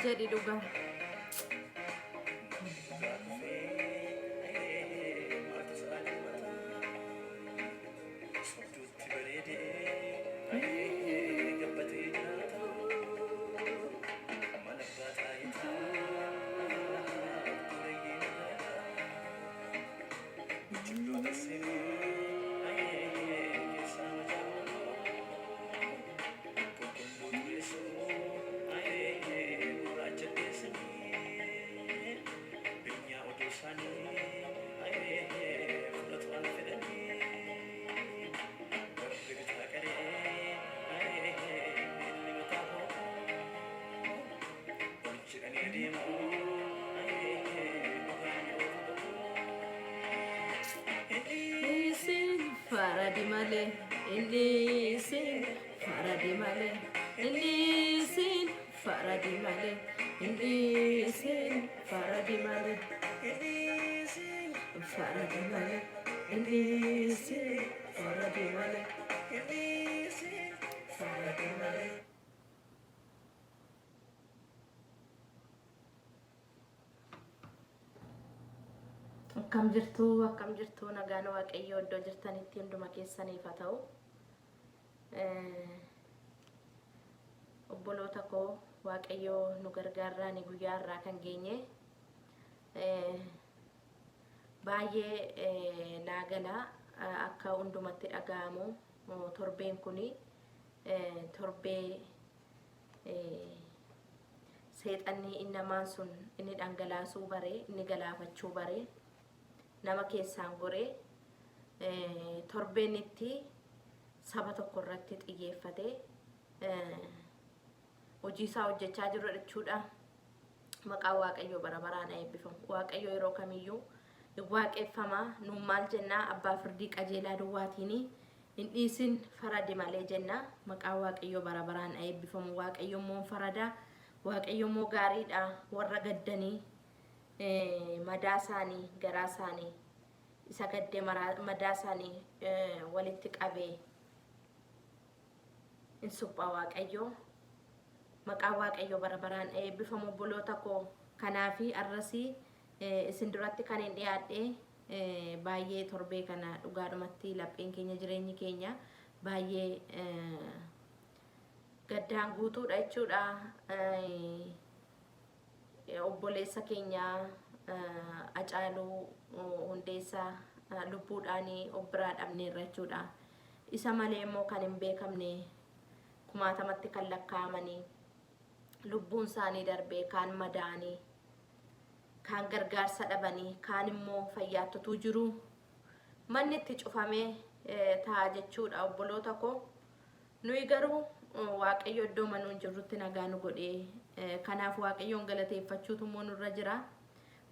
Jadi duga. Faradimale, Indisin, Faradimale, Indisin, Faradimale, Indisin, Faradimale, Indisin, Faradimale, Indisin, Faradimale, Indisin, Faradimale. Akkam jirtu nagaan waaqayyoo iddoo jirtanitti hunduma keessaniif haa ta'u. Obboloota koo waaqayyoo nu gargaaraan guyyaa irraa kan geenye baay'ee naagala akka hundumatti dhaga'amu torbeen kuni torbee seexanni innamaan sun inni dhangalaasuu bare, inni galaafachuu bare, nama keessaan goree torbeen itti saba tokko irratti xiyyeeffate hojii isaa hojjechaa jiru jechuudha. Maqaan Waaqayyoo bara baraan eebbifamu. Waaqayyo yeroo kamiyyuu waaqeffama. Nuun maal jenna? Abbaa firdii qajeelaa duwwaatiini hin dhiisin faradi malee jenna. Maqaan Waaqayyoo bara baraan eebbifamu. Waaqayyo immoo farada. Waaqayyo immoo gaariidha. Warra gaddanii madaa isaanii, garaa isaanii isa gaddee madaa isaanii walitti qabee hin suphaa Waaqayyo. Maqaan Waaqayyo bara baraan eebbifamu. Obboloota koo kanaafi arrasii isin duratti kan hin dhiyaadhe baay'ee torbee kana dhugaadhumatti lapheen keenya, jireenyi keenya baay'ee gaddaan guutuudha jechuudha. Obboleessa keenya Hacaaluu Hundeessaa lubbuudhaan of biraa dhabneerra jechuudha. Isa malee immoo kan hin beekamne kumaatamatti kan lakkaa'amanii lubbuun isaanii darbee, kaan madaanii, kaan gargaarsa dhabanii, kaan immoo fayyaattotuu jiru. Manni itti cufamee ta'a jechuudha obboloota koo. Nuyi garuu Waaqayyo iddoo manuun jirrutti nagaa nu godhee, kanaaf Waaqayyoon galateeffachuutu immoo nurra jira.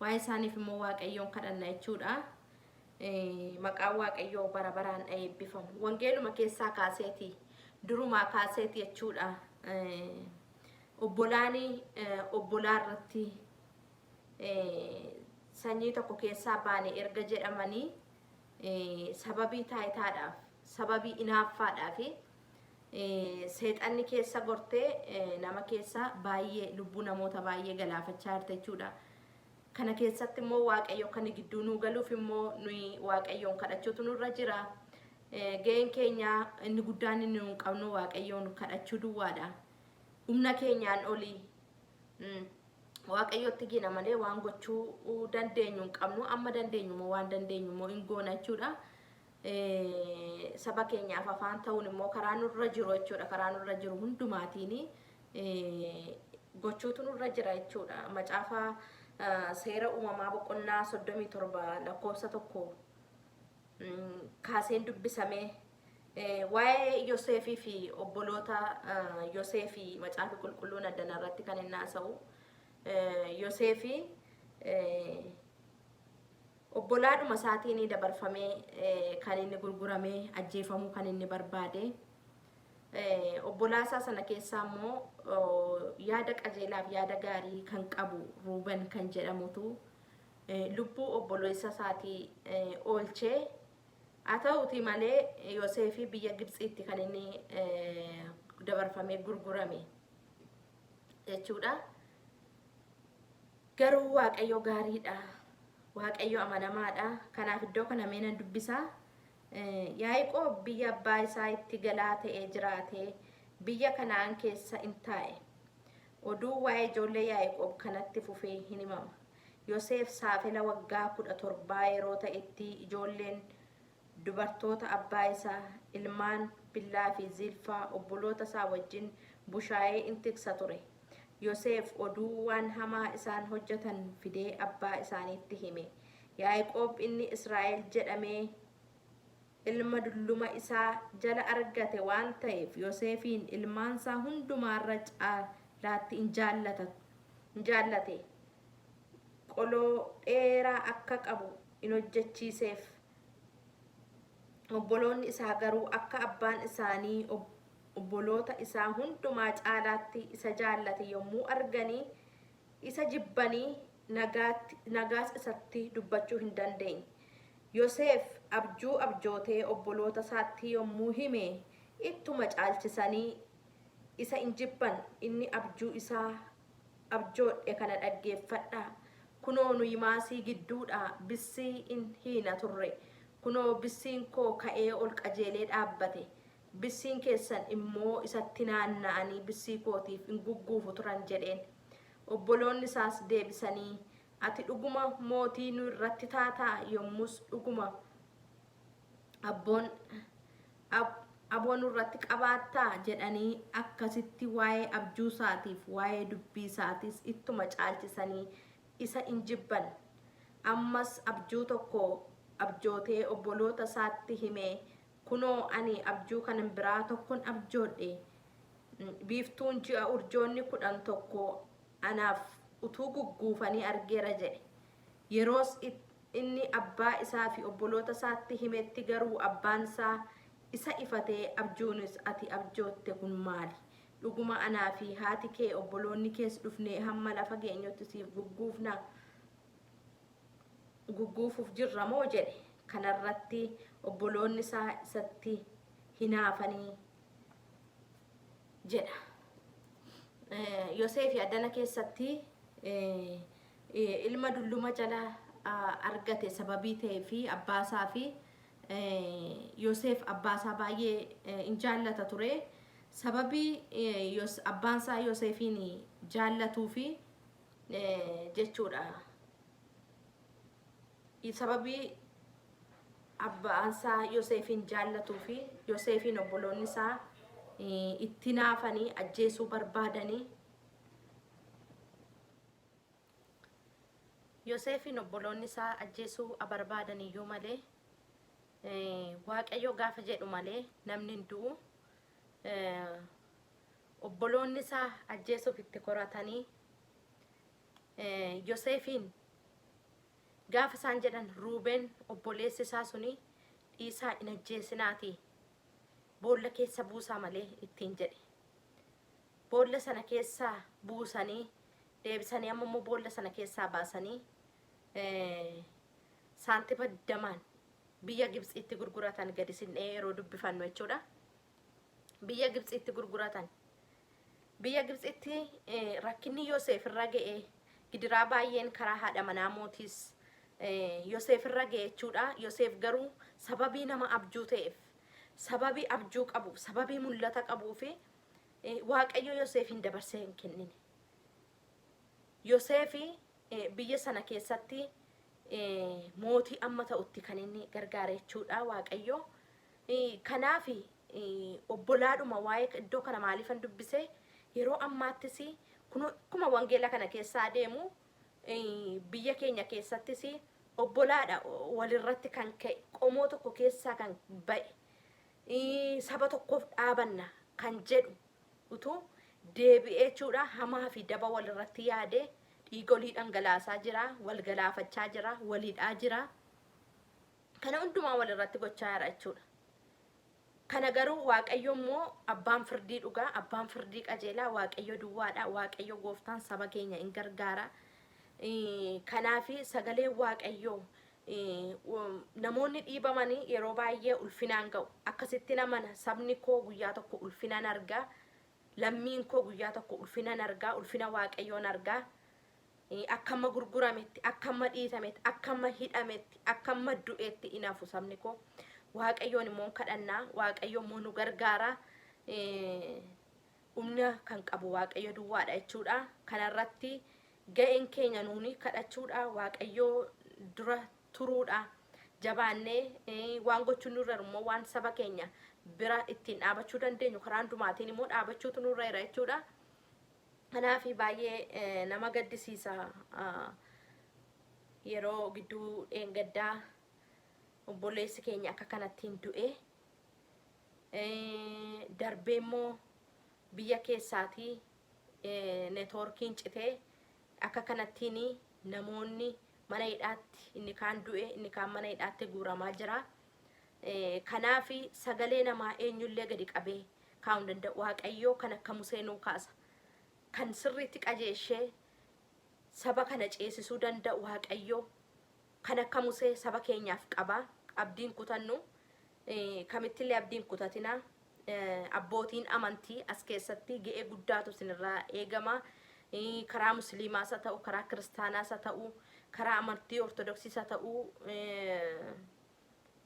Waa'ee isaaniif immoo Waaqayyoon kadhanna jechuudha. Maqaan Waaqayyoo bara baraan eebbifamu. Wangeeluma keessaa kaaseeti, durumaa kaaseeti jechuudha. Obbolaani obbolaa irratti sanyii tokko keessaa baane erga jedhamanii sababii taayitaadhaaf, sababii inaaffaadhaaf seexanni keessa gortee nama keessa baay'ee lubbuu namoota baay'ee galaafachaa jirti jechuudha. Kana keessatti immoo Waaqayyo kan gidduu nuu galuuf immoo nuyi Waaqayyoon kadhachuutu nurra jira. Ga'een keenya inni guddaan inni nu qabnu Waaqayyoon kadhachuu duwwaadha. Humna keenyaan olii Waaqayyotti gina malee waan gochuu dandeenyu hin qabnu. Amma dandeenyu moo waan dandeenyu moo hin goona jechuudha. Saba keenyaaf afaan ta'uun immoo karaa nurra jiru jechuudha. Karaa nurra jiru hundumaatiin gochuutu nurra jira jechuudha. Macaafa seera uumamaa boqonnaa 37 lakkoofsa 1 kaaseen dubbisamee waa'ee Yoseefii fi obboloota Yoseefii macaafa qulqulluun addana irratti kan inni haasa'u. Yoseefii obbolaadhuma isaatiin dabarfamee kan inni gurguramee ajjeefamuu kan inni barbaade. Obbolaasaa sana keessaa immoo yaada qajeelaaf yaada gaarii kan qabu Ruuben kan jedhamutu lubbuu obboleessa isaatii oolchee. Haa ta'uutii malee Yoseefii biyya Gibxiitti kan inni dabarfamee gurgurame jechuudha. Garuu Waaqayyo gaariidha. Waaqayyo amanamaadha. Kanaaf iddoo kana meenan dubbisaa. Yaaqoob biyya abbaa isaa itti galaa ta'ee jiraate biyya Kana'aan keessa hin taa'e. Oduu waa'ee ijoollee Yaaqoob kanatti fufee hin himama. Yoseef saafela waggaa 17 yeroo ta'etti ijoolleen dubartoota abbaa isaa ilmaan Billaa fi Zilfaa obboloota isaa wajjin bushaayee in tiksa ture. Yoseef oduu waan hamaa isaan hojjetan fidee abbaa isaaniitti hime. Yaaqoob inni Israa'el jedhamee ilma dulluma isaa jala argate waan ta'eef Yoseefiin ilmaansaa hundumaarra caalaatti in jaallate. Qoloo dheeraa akka qabu in hojjechiiseef. Obboloonni isaa garuu akka abbaan isaanii obboloota isaa hundumaa caalaatti isa jaallate yommuu arganii isa jibbanii nagaas isatti dubbachuu hin dandeenye. Yoseef abjuu abjootee obboloota isaatti yommuu hime ittuma caalchisanii isa in jibban. Inni abjuu isaa abjoodhe kana dhaggeeffadhaa. Kunoo nuyi maasii gidduudha bissii in hiina turre. Kunoo bissiin koo ka'ee ol qajeelee dhaabbate. Bissiin keessan immoo isatti naanna'anii bissii kootiif in gugguufu turan jedheen. Obboloonni isaas deebisanii ati dhuguma mootii nu irratti taataa yommus dhuguma abboon aboon irratti qabaattaa jedhanii akkasitti waa'ee abjuu isaatiif waa'ee dubbii isaatis ittuma caalchisanii isa injibban. Ammas abjuu tokko abjootee obboloota isaatti himee kunoo ani abjuu kan biraa tokkon abjoodhe biiftuun ji'a urjoonni 11 anaaf utuu gugguufanii argeera jedhe. Yeroos inni abbaa isaa fi obboloota isaatti himetti garuu abbaan isaa isa ifatee abjuunis ati abjootte kun maali? Dhuguma anaa fi haati kee obboloonni kees dhufnee hamma lafa geenyutti siif gugguufuuf jirra moo jedhe. Kanarratti obboloonni isaa isatti hinaafanii jedha. Yoseef addana keessatti ilma dulluma jala argate sababii ta'ee fi abbaasaa fi Yoseef abbaasaa baay'ee in jaallata ture. Sababii abbaansaa Yoseefiin jaallatuu fi jechuudha. Sababii abbaansaa Yoseefiin jaallatuu fi Yoseefiin obboloonni isaa itti naafanii ajjeesuu barbaadanii. Yoseefiin obboloonni isaa ajjeesuu barbaadaniyyuu malee Waaqayyo gaafa jedhu malee namni hin du'u. Obboloonni isaa ajjeesuuf itti koratanii Yoseefiin gaafa isaan jedhan Ruubeen obboleessi isaa suni dhiisaa hin ajjeesinaati boolla keessa buusaa malee ittiin jedhe. Boolla sana keessaa buusanii deebisanii ammoo boolla sana keessaa baasanii saantima 20 biyya Gibxiitti gurguratan gadi sinnee yeroo dubbifannu jechuudha. Biyya Gibxiitti gurguratan. Biyya Gibxiitti rakkinni Yoseef irra ga'e gidiraa baay'een karaa haadha manaa mootiis Yoseef irra ga'e jechuudha. Yoseef garuu sababii nama abjuu ta'eef, sababii abjuu qabu, sababii mul'ata qabuu fi Waaqayyo Yoseefin dabarsee hin kennine. Yoseefi biyya sana keessatti mootii amma ta'utti kan inni gargaara jechuudha Waaqayyo. Kanaaf obbolaadhuma waa'ee iddoo kana maaliifan dubbise yeroo ammaattis kuma wangeela kana keessaa deemu biyya keenya keessattis obbolaadha walirratti kan ka'e qomoo tokko keessaa kan ba'e saba tokkoof dhaabanna kan jedhu utuu deebi'ee jechuudha hamaa fi daba walirratti yaade dhiigolii dhangalaasaa jira, wal galaafachaa jira, walidhaa jira. Kana hundumaa walirratti gochaa jira jechuudha. Kana garuu Waaqayyo immoo abbaan firdii dhugaa, abbaan firdii qajeelaa Waaqayyo duwwaadha. Waaqayyo gooftaan saba keenya in gargaara. Kanaafi sagalee Waaqayyo namoonni dhiibamanii yeroo baay'ee ulfinaan ga'u. Akkasitti namana sabni koo guyyaa tokko ulfinaan argaa, lammiin koo guyyaa tokko ulfinaan argaa, ulfina Waaqayyoon argaa. Akkama gurgurametti, akkama dhiitametti, akkama hidhametti, akkama du'eetti inaafu sabni koo. Waaqayyoon immoo kadhannaa, Waaqayyo immoo nu gargaara. Humna kan qabu Waaqayyo duwwaadha jechuudha. Kanarratti ga'een keenya nuuni kadhachuudha, Waaqayyo dura turuudha. Jabaannee waan gochuun nurra immoo waan saba keenya bira ittiin dhaabachuu dandeenyu karaa hundumaatiin immoo dhaabachuutu nurra jira jechuudha. Kanaaf baay'ee nama gaddisiisa. Yeroo gidduu dheengaddaa obboleessi keenya akka kanatti hin du'e. Darbee immoo biyya keessaatii neetwoorkiin citee akka kanattiin namoonni mana hidhaatti inni kaan du'e, inni kaan mana hidhaatti guuramaa jira. Kanaaf sagalee namaa eenyullee gadi qabee kaa'uu danda'u. Waaqayyo kan akka Musee nuu kaasa. Kan sirriitti qajeeshee saba kana ceesisuu danda'u Waaqayyo kan akka Musee saba keenyaaf qaba. Abdiin kutannu kamittillee abdiin kutatina. Abbootiin amantii as keessatti ga'ee guddaatu sinirraa eegama. Karaa musliimaas haa ta'u, karaa kiristaanaas haa ta'u, karaa amantii ortodoksiis haa ta'u,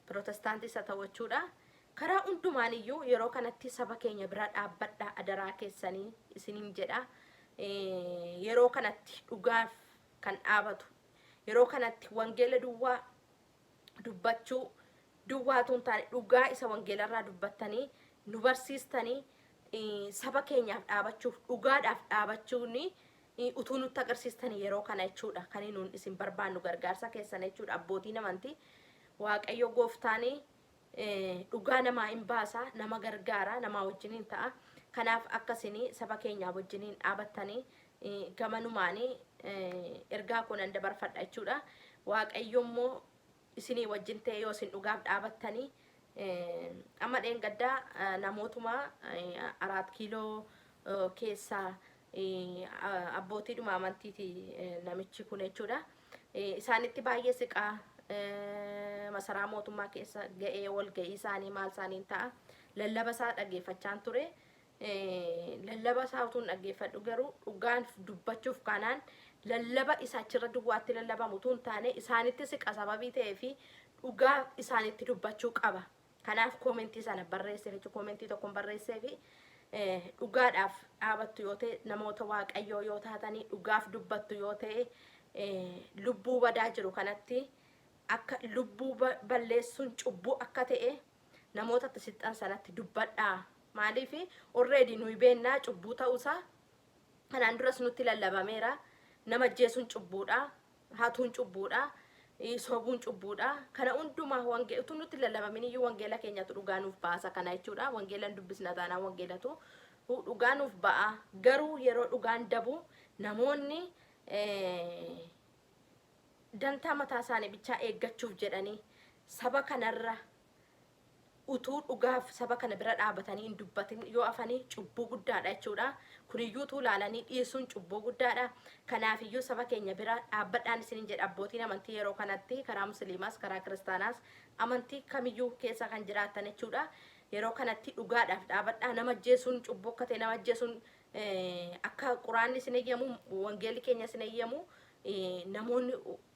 protestaantiis haa ta'u jechuudha. Karaa hundumaaniyyuu yeroo kanatti saba keenya bira dhaabbadhaa adaraa keessanii isiniin jedha. Yeroo kanatti dhugaaf kan dhaabatu, yeroo kanatti wangeela duwwaa dubbachuu duwwaatuun taane dhugaa isa wangeelarraa dubbattanii nu barsiistanii saba keenyaaf dhaabachuuf dhugaadhaaf dhaabachuuni utuu nutti agarsiistanii yeroo kana jechuudha kan nuun isin barbaannu gargaarsa keessan jechuudha abbootiin amantii waaqayyo gooftaanii dhugaa namaa hin baasa nama gargaara namaa wajjiniin ta'a kanaaf akkasini saba keenyaa wajjiniin dhaabattanii gamanumaanii ergaa kunan dabarfadha jechuudha waaqayyo immoo isinii wajjin ta'e yoo isin dhugaaf dhaabattanii amma dheengaddaa namootuma 4 kiiloo keessaa abbootiidhuma amantiiti namichi kun jechuudha isaanitti baay'ee siqaa masaraa mootummaa keessa ga'ee wal ga'ii isaanii maal isaaniin ta'a lallaba isaa dhaggeeffachaan ture lallaba isaa utuun dhaggeeffadhu garuu dhugaan dubbachuuf kanaan lallaba isa achirra duwwaatti lallabamu utuun taane isaanitti siqa sababii ta'ee fi dhugaa isaanitti dubbachuu qaba kanaaf koomentii sana barreessee jechuun koomentii tokkoon barreessee fi dhugaadhaaf dhaabattu yoo ta'e namoota waaqayyoo yoo taatanii dhugaaf dubbattu yoo ta'e lubbuu badaa jiru kanatti akka lubbuu balleessuun cubbuu akka ta'e namoota sixxan sanatti dubbadhaa maaliif already nuyi beennaa cubbuu ta'uusaa kanaan duras nutti lallabameera nama ajjeesuun cubbuudha hatuun cubbuudha sobuun cubbuudha kana hundumaa wangeela utuu nutti lallabamin iyyuu wangeela keenyatu dhugaa nuuf baasa kana jechuudha wangeelan dubbisna taanaa wangeelatu dhugaa nuuf ba'a garuu yeroo dhugaan dabu namoonni dantaa mataa isaanii bichaa eeggachuuf jedhanii saba kanarra utuu dhugaaf saba kana bira dhaabatanii hin dubbatin yoo afanii cubbuu guddaadha jechuudha kuniyyuu tuu laalanii dhiisuun cubbuu guddaadha kanaaf iyyuu saba keenya bira dhaabbadhaan isiniin jedha abbootiin amantii yeroo kanatti karaa musliimaas karaa kiristaanaas amantii kamiyyuu keessa kan jiraatan jechuudha yeroo kanatti dhugaadhaaf dhaabadhaa nama ajjeesuun cubbuu akka ta'e nama ajjeesuun akka quraanni isin eeyyamu wangeelli keenya isin eeyyamu namoonni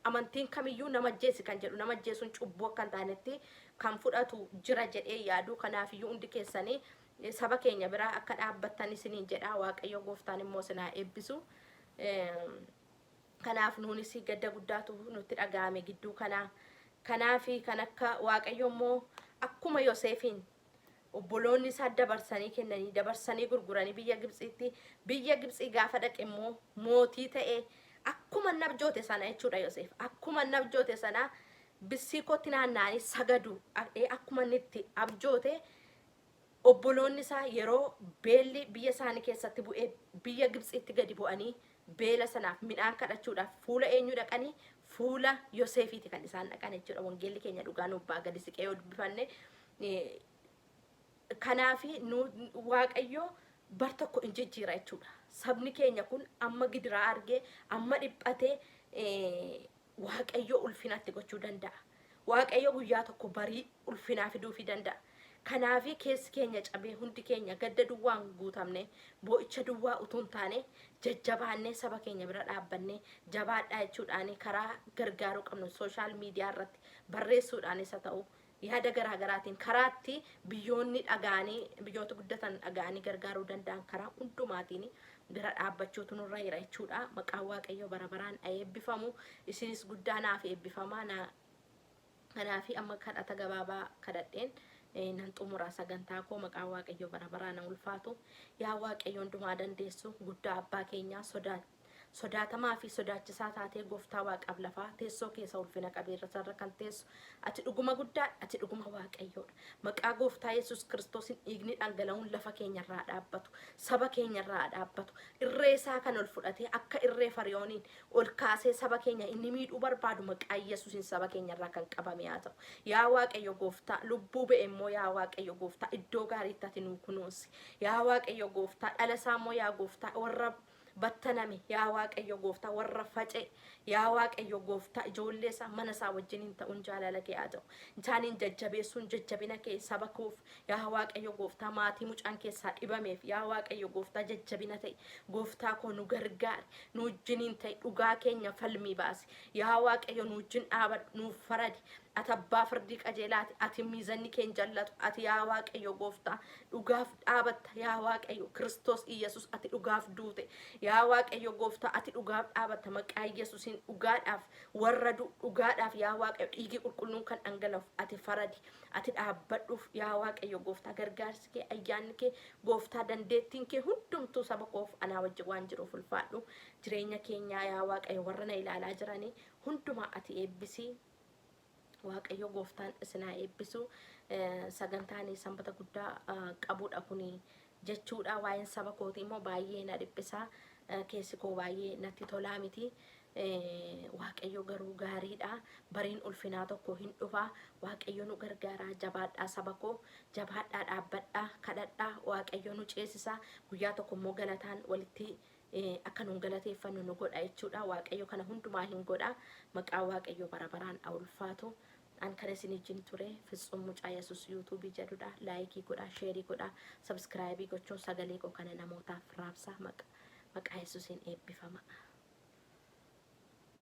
amantiin kamiyyuu nama ajjeesi kan jedhu nama ajjeesuun cubbuu akka hin taanetti kan fudhatu jira jedhee yaadu kanaaf iyyuu hundi keessanii saba keenya biraa akka dhaabbattan isiniin jedha waaqayyo gooftaan immoo sinaa eebbisu kanaaf nuunis gadda guddaatu nutti dhaga'ame gidduu kanaaf kan akka waaqayyo immoo akkuma Yoosefiin obboloonni isaa dabarsanii kennanii dabarsanii gurguranii biyya Gibxii gaafa dhaqe immoo mootii ta'e akkuma nabjoote sana jechuudha Yoosef akkuma nabjoote sana bisiikootti naanna'anii sagadu akkuma nitti abjoote obboloonni isaa yeroo beelli biyya isaanii keessatti bu'ee biyya Gibxiitti gadi bu'anii beela sanaaf midhaan kadhachuudhaaf fuula eenyu dhaqanii fuula Yoosefiiti kan isaan dhaqan jechuudha wangeelli keenya dhugaa nuuf ba'a gadi siqee yoo dubbifanne kanaaf waaqayyo bar tokko hin jijjiira jechuudha sabni keenya kun amma gidiraa argee amma dhiphatee waaqayyo ulfinatti gochuu danda'a waaqayyo guyyaa tokko barii ulfinaa fiduufii danda'a kanaaf keessi keenya cabee hundi keenya gadda duwwaan guutamne boo'icha duwwaa utuun taane jajjabaannee saba keenya bira dhaabbannee jabaadhaa jechuudhaan karaa gargaaruu qabnu sooshaal miidiyaa irratti barreessuudhaan isa ta'u yaada garaagaraatiin karaatti biyyoonni dhagaanii biyyoota guddatan dhagaanii gargaaruu danda'an karaa hundumaatiin bira dhaabbachuutu nurra jira jechuudha maqaan waaqayyo bara baraan eebbifamu isinis guddaa naaf eebbifamaa kanaaf amma kadhata gabaabaa kadhadheen nan xumura sagantaa koo maqaan waaqayyo bara baraan ulfaatu yaa waaqayyo hundumaa dandeessu guddaa abbaa keenyaa sodaatamaa fi sodaachisaa taatee gooftaa waaqaaf lafaa teessoo keessa ulfina qabeerra sarara kan teessu ati dhuguma guddaa ati dhuguma waaqayyoodha maqaa gooftaa Yesuus Kiristoosin dhiigni dhangala'uun lafa keenyarraa dhaabbatu saba keenyarraa dhaabbatu irree isaa kan ol fudhatee akka irree Fariyooniin ol kaasee saba keenya inni miidhuu barbaadu maqaa Yesuusin saba keenyarraa kan qabame haa ta'u yaa waaqayyo gooftaa lubbuu ba'e immoo yaa waaqayyo gooftaa iddoo gaariitti ati nuu kunuunsi yaa waaqayyo gooftaa dhala isaa immoo yaa gooftaa warra battaname yaa waaqayyo gooftaa warra face yaa waaqayyo gooftaa ijoollee isaa mana isaa wajjiniin ta'uun jaalala kee haa ta'u isaaniin jajjabeessuun jajjabina kee saba koof yaa waaqayyo gooftaa maatii mucaan keessaa dhibameef yaa waaqayyo gooftaa jajjabina ta'e gooftaa koo nu gargaari nu wajjiniin ta'e dhugaa keenya falmii baasi yaa waaqayyo nu wajjin dhaabadhu nuuf faradi ati abbaa firdii qajeelaati, ati miizanni keen jallatu, ati yaa Waaqayyo gooftaa dhugaaf dhaabatta, yaa Waaqayyo Kiristoos Iyesuus ati dhugaaf duute, yaa Waaqayyo gooftaa ati dhugaaf dhaabatta, maqaa Iyesuusiin dhugaadhaaf warra dhugaadhaaf yaa Waaqayyo dhiigi qulqulluun kan dhangala'uuf ati faradi, ati dhaabbadhuuf yaa Waaqayyo gooftaa gargaarsi kee ayyaanni kee gooftaa dandeettiin kee hundumtuu saba koof anaa wajji waan jiruuf ulfaadhu jireenya keenyaa yaa Waaqayyo warra na ilaalaa jiranii hundumaa ati eebbisii. Waaqayyo gooftaan isinaa eebbisu sagantaan sanbata guddaa qabuudha kuni jechuudha. Waa'een saba kootii immoo baay'ee na dhiphisa, keessi koo baay'ee natti tolaa miti. Waaqayyo garuu gaariidha. Bariin ulfinaa tokko hin dhufa. Waaqayyo nu gargaara. Jabaadhaa saba koo, jabaadhaa dhaabbadhaa, kadhadhaa. Waaqayyo nu ceesisa. Guyyaa tokko immoo galataan walitti akka nun galateeffannu nu godha jechuudha. Waaqayyo kana hundumaa hin godha. Maqaa Waaqayyo bara baraan haa ulfaatu. An kan isin wajjin ture Fitsum Mucaa Yesuus yuutuubii jedhudha. Laayikii godhaa, sheerii godhaa, sabskraayibii gochuun sagalee koo kana namootaaf raabsaa. Maqaa Yesuusiin eebbifama.